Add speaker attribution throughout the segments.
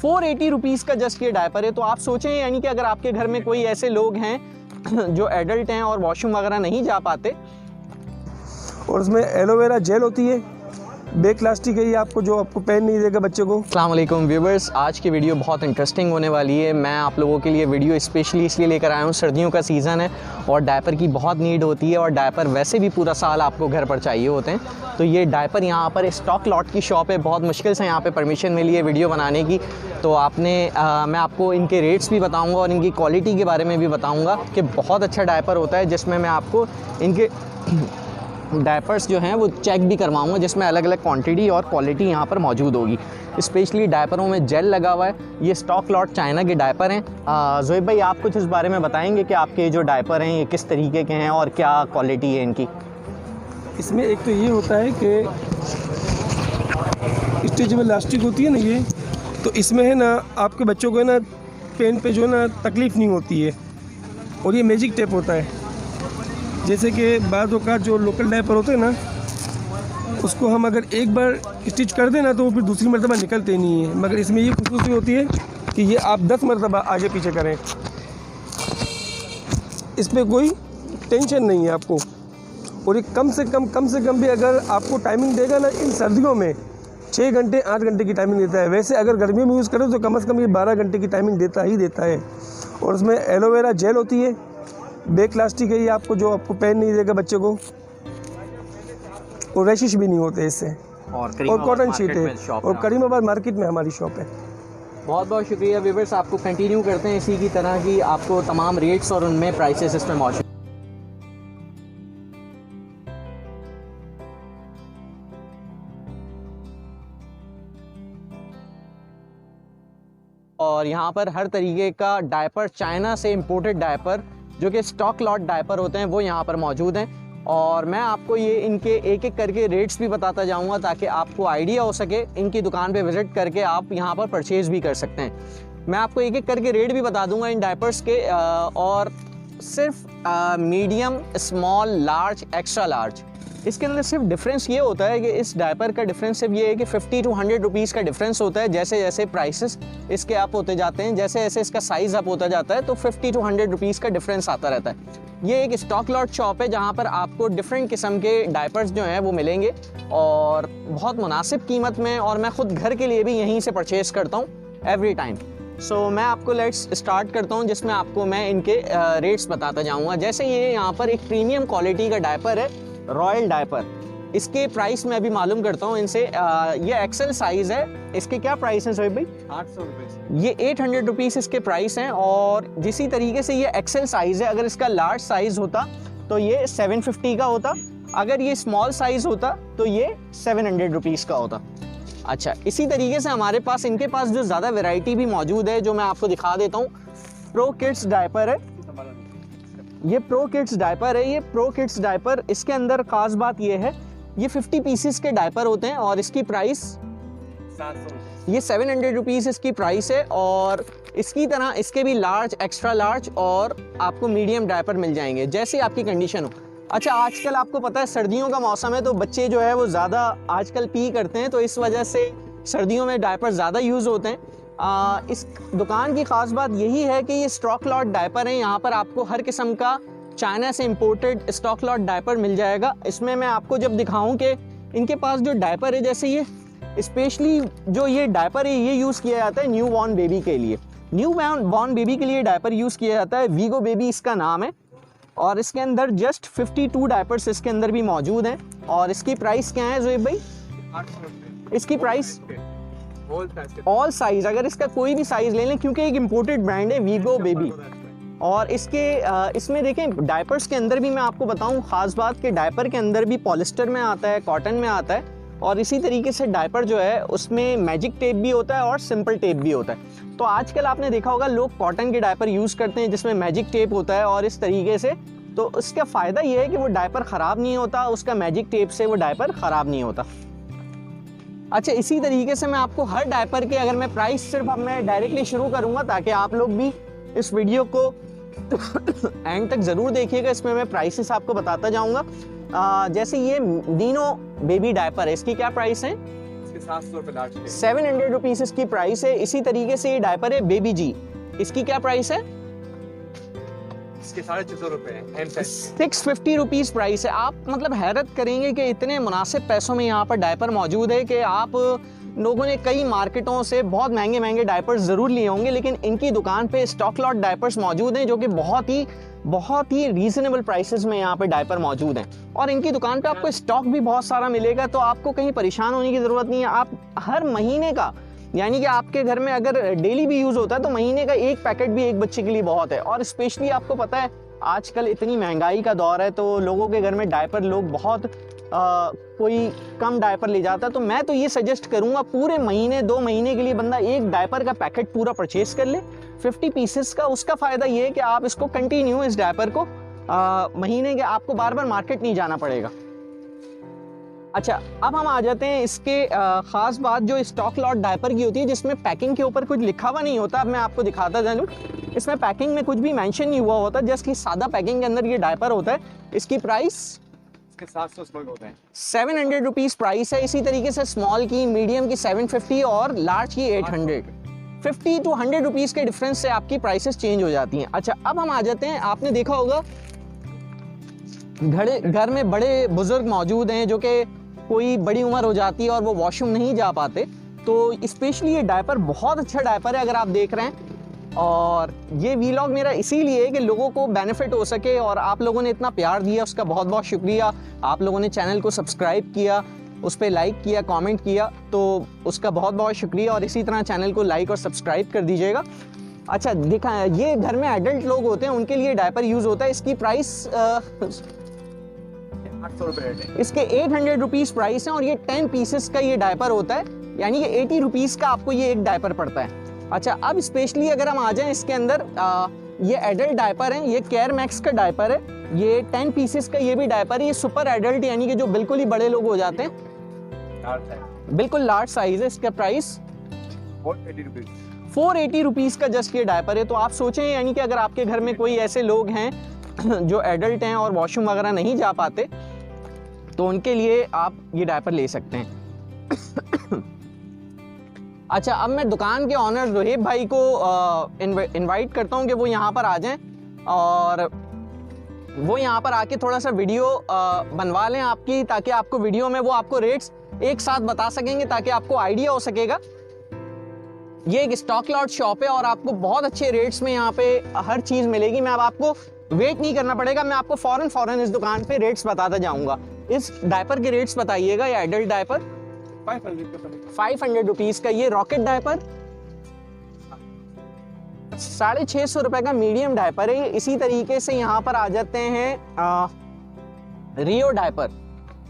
Speaker 1: 480 rupees का just ये diaper है। तो आप सोचें, यानी कि अगर आपके घर में कोई ऐसे लोग हैं जो एडल्ट हैं और वॉशरूम वगैरह नहीं जा पाते।
Speaker 2: और उसमें एलोवेरा जेल होती है, बेक प्लास्टिक है, ये आपको जो आपको पेन नहीं देगा बच्चे को।
Speaker 1: अस्सलाम वालेकुम व्यूवर्स, आज की वीडियो बहुत इंटरेस्टिंग होने वाली है। मैं आप लोगों के लिए वीडियो स्पेशली इसलिए लेकर आया हूँ, सर्दियों का सीज़न है और डायपर की बहुत नीड होती है और डायपर वैसे भी पूरा साल आपको घर पर चाहिए होते हैं। तो ये डायपर यहाँ पर स्टॉक लॉट की शॉप है, बहुत मुश्किल से यहाँ पे परमिशन मिली है वीडियो बनाने की। तो मैं आपको इनके रेट्स भी बताऊँगा और इनकी क्वालिटी के बारे में भी बताऊँगा कि बहुत अच्छा डायपर होता है, जिसमें मैं आपको इनके डायपर्स जो हैं वो चेक भी करवाऊँगा, जिसमें अलग अलग क्वांटिटी और क्वालिटी यहाँ पर मौजूद होगी। स्पेशली डायपरों में जेल लगा हुआ है। ये स्टॉक लॉट चाइना के डायपर हैं। ज़ोएब भाई, आप कुछ इस बारे में बताएंगे कि आपके जो डायपर हैं ये किस तरीके के हैं और क्या क्वालिटी है इनकी?
Speaker 2: इसमें एक तो ये होता है कि स्ट्रेचेबल इलास्टिक होती है ना ये, तो इसमें है ना आपके बच्चों को है ना पेन पे जो है ना तकलीफ़ नहीं होती है। और ये मैजिक टेप होता है, जैसे कि बाद का जो लोकल डायपर होते हैं ना, उसको हम अगर एक बार स्टिच कर दें ना तो वो फिर दूसरी मरतबा निकलते नहीं है, मगर इसमें ये खुशूसी होती है कि ये आप 10 मरतबा आगे पीछे करें, इस पर कोई टेंशन नहीं है आपको। और ये कम से कम भी अगर आपको टाइमिंग देगा ना, इन सर्दियों में 6 घंटे 8 घंटे की टाइमिंग देता है। वैसे अगर गर्मियों में यूज़ करें तो कम से कम ये 12 घंटे की टाइमिंग देता है। और उसमें एलोवेरा जेल होती है, बेक प्लास्टिक है, ये आपको जो आपको पेन नहीं देगा बच्चे को, और रैशिश भी नहीं होते इससे। और कॉटन शीट है। और करीमाबाद मार्केट में हमारी शॉप है।
Speaker 1: बहुत बहुत शुक्रिया व्यूअर्स, आपको कंटिन्यू करते हैं इसी की तरह की आपको तमाम रेट्स और उनमें प्राइसेस इसमें मौजूद। और यहाँ पर हर तरीके का डायपर, चाइना से इम्पोर्टेड डायपर जो कि स्टॉक लॉट डायपर होते हैं, वो यहाँ पर मौजूद हैं। और मैं आपको ये इनके एक एक करके रेट्स भी बताता जाऊँगा ताकि आपको आइडिया हो सके। इनकी दुकान पे विज़िट करके आप यहाँ पर परचेज़ भी कर सकते हैं। मैं आपको एक एक करके रेट भी बता दूँगा इन डायपर्स के। और सिर्फ medium, small, large, extra large, इसके अंदर सिर्फ डिफरेंस ये होता है कि इस डायपर का डिफरेंस सिर्फ ये है कि 50 to 100 रुपीज़ का डिफरेंस होता है। जैसे जैसे प्राइसेस इसके अप होते जाते हैं, जैसे जैसे इसका साइज़ अप होता जाता है, तो 50 to 100 रुपीज़ का डिफरेंस आता रहता है। ये एक स्टॉक लॉट शॉप है जहाँ पर आपको डिफरेंट किस्म के डायपर्स जो हैं वो मिलेंगे और बहुत मुनासिब कीमत में। और मैं ख़ुद घर के लिए भी यहीं से परचेज़ करता हूँ एवरी टाइम। सो मैं आपको लेट्स स्टार्ट करता हूँ, जिसमें आपको मैं इनके रेट्स बताता जाऊँगा। जैसे ये यहाँ पर एक प्रीमियम क्वालिटी का डायपर है, रॉयल डायपर। इसके प्राइस मैं अभी मालूम करता हूँ इनसे। ये एक्सेल साइज है। इसके क्या प्राइस है सोहेब भाई?
Speaker 2: 800 रुपये।
Speaker 1: ये 800 रुपीज़ इसके प्राइस हैं। और जिसी तरीके से ये एक्सेल साइज है, अगर इसका लार्ज साइज होता तो ये 750 का होता, अगर ये स्मॉल साइज होता तो ये 700 रुपीज़ का होता। अच्छा, इसी तरीके से हमारे पास इनके पास जो ज़्यादा वेराइटी भी मौजूद है, जो मैं आपको दिखा देता हूँ। प्रो किड्स डायपर है, ये प्रो किड्स डायपर है। ये प्रो किड्स डायपर, इसके अंदर ख़ास बात ये है, ये 50 पीसेस के डायपर होते हैं और इसकी प्राइस 700, ये 700 रुपीज़ इसकी प्राइस है। और इसकी तरह इसके भी लार्ज, एक्स्ट्रा लार्ज और आपको मीडियम डायपर मिल जाएंगे, जैसे आपकी कंडीशन हो। अच्छा, आजकल आपको पता है सर्दियों का मौसम है, तो बच्चे जो है वो ज़्यादा आजकल पी करते हैं, तो इस वजह से सर्दियों में डायपर ज़्यादा यूज़ होते हैं। इस दुकान की ख़ास बात यही है कि ये स्टॉक लॉट डायपर हैं। यहाँ पर आपको हर किस्म का चाइना से इंपोर्टेड स्टॉक लॉट डायपर मिल जाएगा। इसमें मैं आपको जब दिखाऊं कि इनके पास जो डायपर है, जैसे ये स्पेशली जो ये डायपर है, ये यूज़ किया जाता है न्यू बॉर्न बेबी के लिए। न्यू बॉर्न बेबी के लिए डायपर यूज़ किया जाता है, वीगो बेबी इसका नाम है। और इसके अंदर जस्ट 52 डायपर्स इसके अंदर भी मौजूद हैं। और इसकी प्राइस क्या है ज़ोएब भाई?
Speaker 2: 800 रुपये।
Speaker 1: इसकी प्राइस ऑल साइज, अगर इसका कोई भी साइज ले लें, क्योंकि एक इम्पोर्टेड ब्रांड है वीगो बेबी। और इसमें देखें डायपर्स के अंदर भी मैं आपको बताऊं ख़ास बात कि डायपर के अंदर भी पॉलिस्टर में आता है, कॉटन में आता है। और इसी तरीके से डायपर जो है उसमें मैजिक टेप भी होता है और सिंपल टेप भी होता है। तो आजकल आपने देखा होगा लोग कॉटन के डायपर यूज़ करते हैं जिसमें मैजिक टेप होता है और इस तरीके से। तो इसका फ़ायदा ये है कि वो डायपर ख़राब नहीं होता, उसका मैजिक टेप से वो डायपर ख़राब नहीं होता। अच्छा, इसी तरीके से मैं आपको हर डायपर के, अगर मैं प्राइस सिर्फ अब मैं डायरेक्टली शुरू करूँगा ताकि आप लोग भी इस वीडियो को एंड तक ज़रूर देखिएगा, इसमें मैं प्राइसेस आपको बताता जाऊँगा। जैसे ये नीनो बेबी डायपर है, इसकी क्या प्राइस है?
Speaker 3: 700
Speaker 1: 700 रुपीज इसकी प्राइस है। इसी तरीके से ये डायपर है बेबी जी, इसकी क्या प्राइस है?
Speaker 3: इसके 650 रुपए
Speaker 1: 650 रुपीज प्राइस है। आप मतलब हैरत करेंगे कि इतने मुनासिब पैसों में यहाँ पर डायपर मौजूद है कि आप लोगों ने कई मार्केटों से बहुत महंगे महंगे डायपर्स ज़रूर लिए होंगे, लेकिन इनकी दुकान पे स्टॉक लॉट डायपर्स मौजूद हैं जो कि बहुत ही रीजनेबल प्राइसेस में यहाँ पे डायपर मौजूद हैं। और इनकी दुकान पे आपको स्टॉक भी बहुत सारा मिलेगा, तो आपको कहीं परेशान होने की ज़रूरत नहीं है। आप हर महीने का, यानी कि आपके घर में अगर डेली भी यूज़ होता है तो महीने का एक पैकेट भी एक बच्चे के लिए बहुत है। और स्पेशली आपको पता है आजकल इतनी महंगाई का दौर है, तो लोगों के घर में डायपर लोग बहुत कोई कम डायपर ले जाता है। तो मैं तो ये सजेस्ट करूंगा पूरे महीने 2 महीने के लिए बंदा एक डायपर का पैकेट पूरा परचेज कर ले 50 पीसेस का। उसका फ़ायदा ये है कि आप इसको कंटिन्यू इस डायपर को महीने के, आपको बार बार मार्केट नहीं जाना पड़ेगा। अच्छा, अब हम आ जाते हैं इसके ख़ास बात जो स्टॉक लॉट डायपर की होती है, जिसमें पैकिंग के ऊपर कुछ लिखा हुआ नहीं होता। अब मैं आपको दिखाता चलूँ, इसमें पैकिंग में कुछ भी मेंशन नहीं हुआ होता, जस्ट कि सादा पैकिंग के अंदर ये डायपर होता है। इसकी प्राइस
Speaker 3: 700 होते हैं,
Speaker 1: 700 रुपीज़ प्राइस है। इसी तरीके से स्मॉल की, मीडियम की 750 और लार्ज की 800। 50 to 100 रुपीज़ के डिफरेंस से आपकी प्राइसेस चेंज हो जाती हैं। अच्छा, अब हम आ जाते हैं, आपने देखा होगा घर में बड़े बुजुर्ग मौजूद हैं जो कि कोई बड़ी उम्र हो जाती है और वो वॉशरूम नहीं जा पाते, तो स्पेशली ये डायपर बहुत अच्छा डायपर है अगर आप देख रहे हैं। और ये वीलॉग मेरा इसीलिए है कि लोगों को बेनिफिट हो सके, और आप लोगों ने इतना प्यार दिया उसका बहुत बहुत शुक्रिया। आप लोगों ने चैनल को सब्सक्राइब किया, उस पर लाइक किया, कमेंट किया, तो उसका बहुत बहुत शुक्रिया। और इसी तरह चैनल को लाइक और सब्सक्राइब कर दीजिएगा। अच्छा, देखा ये घर में एडल्ट लोग होते हैं उनके लिए डायपर यूज़ होता है। इसकी प्राइस
Speaker 3: 800 रुपए,
Speaker 1: इसके 800 रुपीज़ प्राइस है। और ये 10 पीसेस का ये डायपर होता है, यानी कि 80 रुपीज़ का आपको ये एक डायपर पड़ता है। अच्छा, अब स्पेशली अगर हम आ जाएं इसके अंदर, ये एडल्ट डायपर है, ये केयर मैक्स का डायपर है, ये 10 पीसेस का ये भी डायपर है। ये सुपर एडल्ट यानी कि जो बिल्कुल ही बड़े लोग हो जाते हैं, बिल्कुल लार्ज साइज है। इसका प्राइस 480 रुपीज़ का जस्ट ये डायपर है। तो आप सोचें, यानी कि अगर आपके घर में कोई ऐसे लोग हैं जो एडल्ट हैं और वॉशरूम वगैरह नहीं जा पाते, तो उनके लिए आप ये डायपर ले सकते हैं। अच्छा, अब मैं दुकान के ऑनर जोहेब भाई को इनवाइट करता हूं कि वो यहाँ पर आ जाएं और वो यहाँ पर आके थोड़ा सा वीडियो बनवा लें आपकी, ताकि आपको वीडियो में वो आपको रेट्स एक साथ बता सकेंगे, ताकि आपको आइडिया हो सकेगा। ये एक स्टॉक लॉट शॉप है और आपको बहुत अच्छे रेट्स में यहाँ पे हर चीज़ मिलेगी। मैं अब आपको वेट नहीं करना पड़ेगा, मैं आपको फौरन इस दुकान पे रेट्स बताता जाऊँगा। इस डायपर के रेट्स बताइएगा। ये एडल्ट डायपर 500 रुपीज़ का, ये रॉकेट डायपर 650 रुपए का मीडियम डायपर है। इसी तरीके से यहाँ पर आ जाते हैं रियो डायपर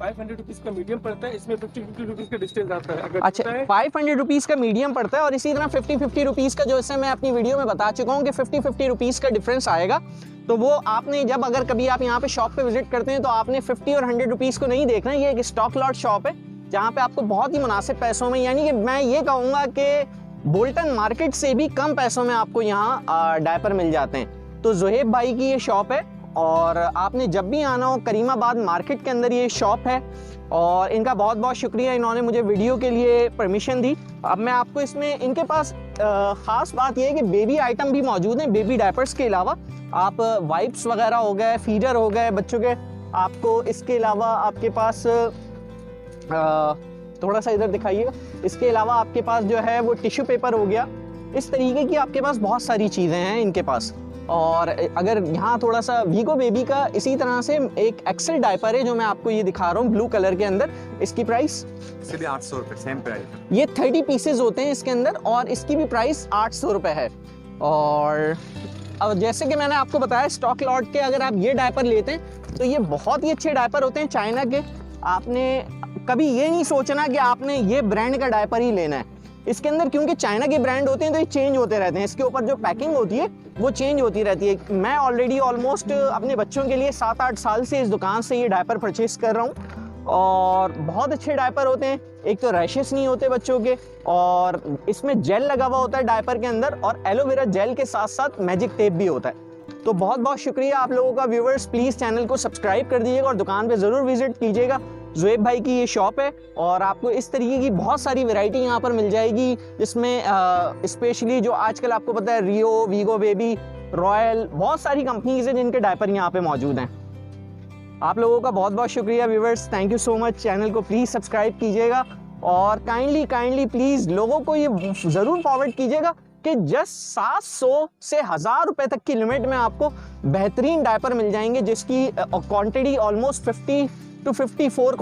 Speaker 2: 500 रुपीज़ का मीडियम पड़ता है, इसमें 50 रुपीज़ का डिस्टेंस आता है।
Speaker 1: अच्छा, 500 रुपीज़ का मीडियम पड़ता है और इसी तरह 50 रुपीज़ का, जो इससे मैं अपनी वीडियो में बता चुका हूँ कि 50 रुपीज़ का डिफरेंस आएगा। तो वो आपने जब अगर कभी आप यहाँ पे शॉप पे विजिट करते हैं तो आपने 50 और 100 रुपीज़ को नहीं देखना है। ये एक स्टॉक लॉट शॉप है जहाँ पे आपको बहुत ही मुनासिब पैसों में, यानी कि मैं ये कहूँगा कि बोल्टन मार्केट से भी कम पैसों में आपको यहाँ डायपर मिल जाते हैं। तो जोहेब भाई की ये शॉप है और आपने जब भी आना हो, करीमाबाद मार्केट के अंदर ये शॉप है। और इनका बहुत बहुत शुक्रिया, इन्होंने मुझे वीडियो के लिए परमिशन दी। अब मैं आपको इसमें, इनके पास ख़ास बात ये है कि बेबी आइटम भी मौजूद हैं। बेबी डायपर्स के अलावा आप वाइप्स वगैरह हो गए, फीडर हो गए बच्चों के, आपको इसके अलावा आपके पास थोड़ा सा इधर दिखाइएगा, इसके अलावा आपके पास जो है वो टिश्यू पेपर हो गया। इस तरीके की आपके पास बहुत सारी चीज़ें हैं इनके पास। और अगर यहाँ थोड़ा सा वीगो बेबी का इसी तरह से एक एक्सेल डायपर है जो मैं आपको ये दिखा रहा हूँ ब्लू कलर के अंदर। इसकी प्राइस
Speaker 3: भी 800 रुपए, सेम प्राइस।
Speaker 1: ये 30 पीसेज होते हैं इसके अंदर और इसकी भी प्राइस 800 रुपए है। और अब जैसे कि मैंने आपको बताया, स्टॉक लॉट के अगर आप ये डायपर लेते हैं तो ये बहुत ही अच्छे डायपर होते हैं चाइना के। आपने कभी ये नहीं सोचना कि आपने ये ब्रांड का डायपर ही लेना है। इसके अंदर क्योंकि चाइना के ब्रांड होते हैं तो ये चेंज होते रहते हैं, इसके ऊपर जो पैकिंग होती है वो चेंज होती रहती है। मैं ऑलरेडी ऑलमोस्ट अपने बच्चों के लिए 7-8 साल से इस दुकान से ये डायपर परचेस कर रहा हूँ और बहुत अच्छे डायपर होते हैं। एक तो रैशेस नहीं होते बच्चों के, और इसमें जेल लगा हुआ होता है डायपर के अंदर, और एलोवेरा जेल के साथ साथ मैजिक टेप भी होता है। तो बहुत बहुत शुक्रिया आप लोगों का। व्यूवर्स, प्लीज़ चैनल को सब्सक्राइब कर दीजिएगा और दुकान पे ज़रूर विजिट कीजिएगा। जुएब भाई की ये शॉप है और आपको इस तरीके की बहुत सारी वैरायटी यहाँ पर मिल जाएगी, जिसमें स्पेशली जो आजकल आपको पता है रियो, वीगो बेबी, रॉयल, बहुत सारी कंपनीज हैं जिनके डायपर यहाँ पे मौजूद हैं। आप लोगों का बहुत बहुत शुक्रिया viewers, thank you so much. Channel को प्लीज़ सब्सक्राइब कीजिएगा और काइंडली प्लीज़ लोगों को ये ज़रूर फॉरवर्ड कीजिएगा कि जस्ट 700 से 1000 रुपए तक की लिमिट में आपको बेहतरीन डायपर मिल जाएंगे, जिसकी क्वांटिटी ऑलमोस्ट 50 to 54